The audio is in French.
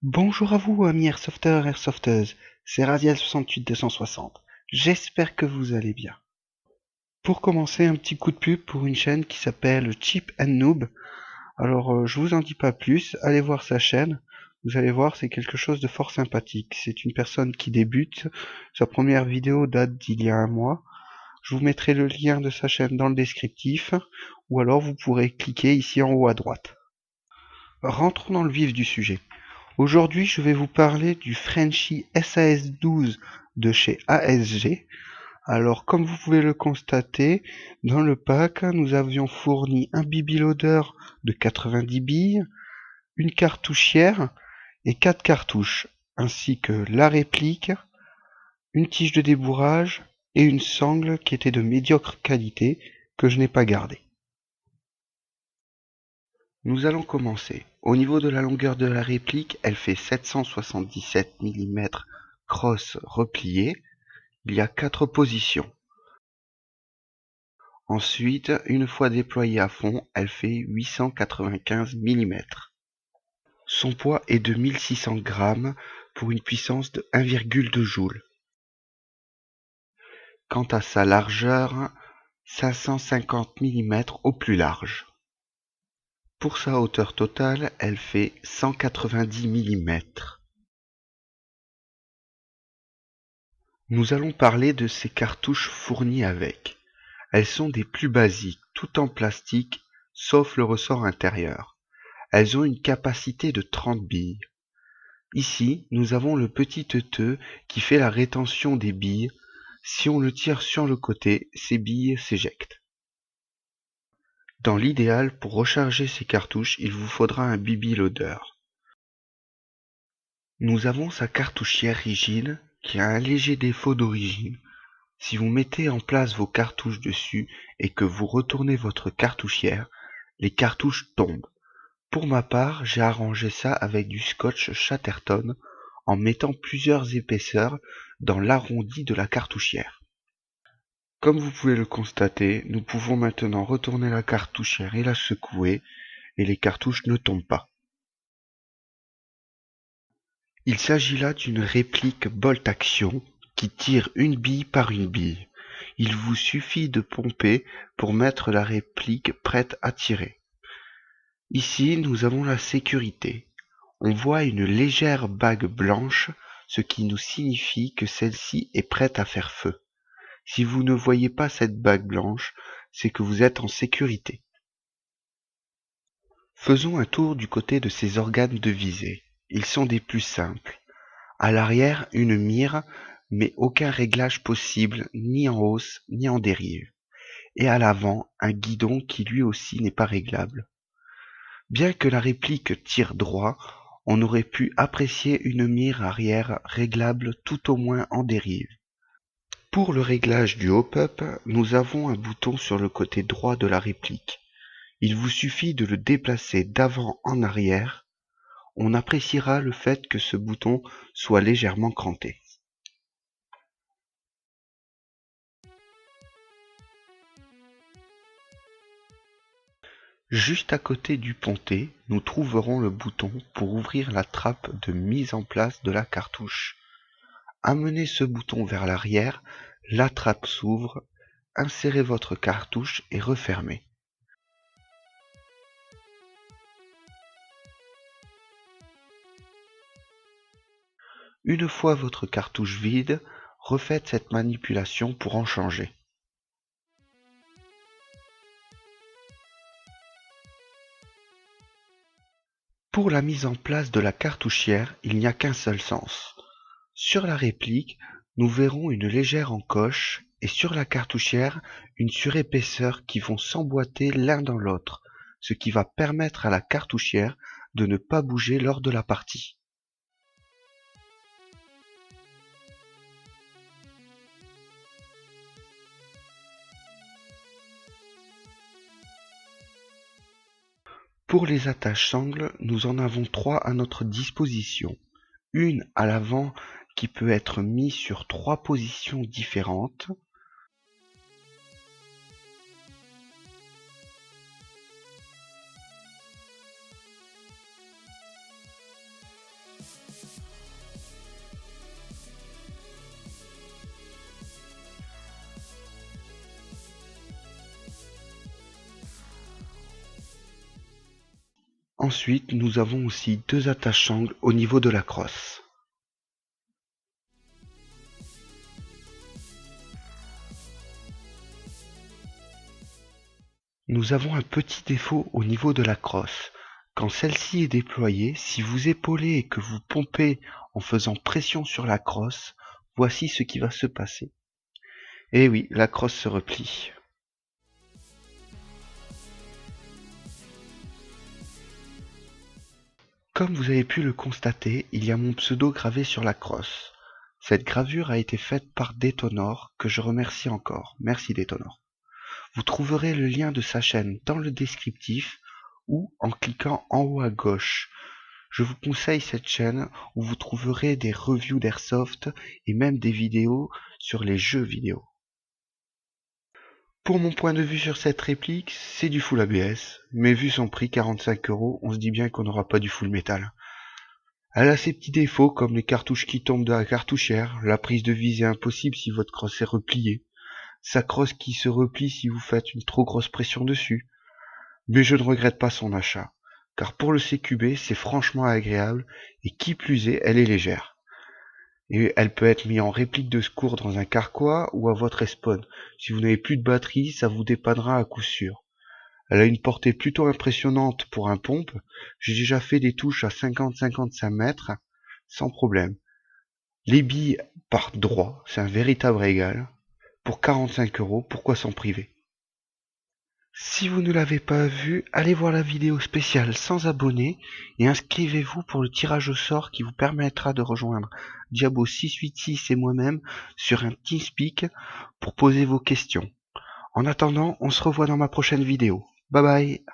Bonjour à vous, amis airsofters, airsofteuses, c'est Raziel68260. J'espère que vous allez bien. Pour commencer, un petit coup de pub pour une chaîne qui s'appelle Cheap and Noob. Alors, je vous en dis pas plus, allez voir sa chaîne. Vous allez voir, c'est quelque chose de fort sympathique. C'est une personne qui débute. Sa première vidéo date d'il y a un mois. Je vous mettrai le lien de sa chaîne dans le descriptif, ou alors vous pourrez cliquer ici en haut à droite. Rentrons dans le vif du sujet. Aujourd'hui, je vais vous parler du Frenchy SAS-12 de chez ASG. Alors, comme vous pouvez le constater, dans le pack, nous avions fourni un BB loader de 90 billes, une cartouchière et 4 cartouches, ainsi que la réplique, une tige de débourrage et une sangle qui était de médiocre qualité que je n'ai pas gardée. Nous allons commencer. Au niveau de la longueur de la réplique, elle fait 777 mm cross replié. Il y a 4 positions. Ensuite, une fois déployée à fond, elle fait 895 mm. Son poids est de 1600 grammes pour une puissance de 1,2 joule. Quant à sa largeur, 550 mm au plus large. Pour sa hauteur totale, elle fait 190 mm. Nous allons parler de ces cartouches fournies avec. Elles sont des plus basiques, toutes en plastique, sauf le ressort intérieur. Elles ont une capacité de 30 billes. Ici, nous avons le petit teuteux qui fait la rétention des billes. Si on le tire sur le côté, ces billes s'éjectent. Dans l'idéal, pour recharger ces cartouches, il vous faudra un BB loader. Nous avons sa cartouchière rigide qui a un léger défaut d'origine. Si vous mettez en place vos cartouches dessus et que vous retournez votre cartouchière, les cartouches tombent. Pour ma part, j'ai arrangé ça avec du scotch Chatterton en mettant plusieurs épaisseurs dans l'arrondi de la cartouchière. Comme vous pouvez le constater, nous pouvons maintenant retourner la cartouchière et la secouer et les cartouches ne tombent pas. Il s'agit là d'une réplique Bolt Action qui tire une bille par une bille. Il vous suffit de pomper pour mettre la réplique prête à tirer. Ici, nous avons la sécurité. On voit une légère bague blanche, ce qui nous signifie que celle-ci est prête à faire feu. Si vous ne voyez pas cette bague blanche, c'est que vous êtes en sécurité. Faisons un tour du côté de ces organes de visée. Ils sont des plus simples. À l'arrière, une mire, mais aucun réglage possible, ni en hausse, ni en dérive. Et à l'avant, un guidon qui lui aussi n'est pas réglable. Bien que la réplique tire droit, on aurait pu apprécier une mire arrière réglable tout au moins en dérive. Pour le réglage du hop-up, nous avons un bouton sur le côté droit de la réplique. Il vous suffit de le déplacer d'avant en arrière. On appréciera le fait que ce bouton soit légèrement cranté. Juste à côté du pontet, nous trouverons le bouton pour ouvrir la trappe de mise en place de la cartouche. Amenez ce bouton vers l'arrière, la trappe s'ouvre, insérez votre cartouche et refermez. Une fois votre cartouche vide, refaites cette manipulation pour en changer. Pour la mise en place de la cartouchière, il n'y a qu'un seul sens. Sur la réplique, nous verrons une légère encoche et sur la cartouchière, une surépaisseur qui vont s'emboîter l'un dans l'autre, ce qui va permettre à la cartouchière de ne pas bouger lors de la partie. Pour les attaches sangles, nous en avons 3 à notre disposition. Une à l'avant qui peut être mise sur 3 positions différentes. Ensuite, nous avons aussi deux attaches-angles au niveau de la crosse. Nous avons un petit défaut au niveau de la crosse. Quand celle-ci est déployée, si vous épaulez et que vous pompez en faisant pression sur la crosse, voici ce qui va se passer. Et oui, la crosse se replie. Comme vous avez pu le constater, il y a mon pseudo gravé sur la crosse. Cette gravure a été faite par Detonor, que je remercie encore. Merci Detonor. Vous trouverez le lien de sa chaîne dans le descriptif ou en cliquant en haut à gauche. Je vous conseille cette chaîne où vous trouverez des reviews d'airsoft et même des vidéos sur les jeux vidéo. Pour mon point de vue sur cette réplique, c'est du full ABS, mais vu son prix 45 €, on se dit bien qu'on n'aura pas du full métal. Elle a ses petits défauts comme les cartouches qui tombent de la cartouchière, la prise de vis est impossible si votre crosse est repliée, sa crosse qui se replie si vous faites une trop grosse pression dessus. Mais je ne regrette pas son achat, car pour le CQB c'est franchement agréable et qui plus est elle est légère. Et elle peut être mise en réplique de secours dans un carquois ou à votre respawn. Si vous n'avez plus de batterie, ça vous dépannera à coup sûr. Elle a une portée plutôt impressionnante pour un pompe. J'ai déjà fait des touches à 50-55 mètres, sans problème. Les billes partent droit, c'est un véritable régal. Pour 45 €, pourquoi s'en priver? Si vous ne l'avez pas vu, allez voir la vidéo spéciale sans abonnés et inscrivez-vous pour le tirage au sort qui vous permettra de rejoindre Diabo686 et moi-même sur un TeamSpeak pour poser vos questions. En attendant, on se revoit dans ma prochaine vidéo. Bye bye.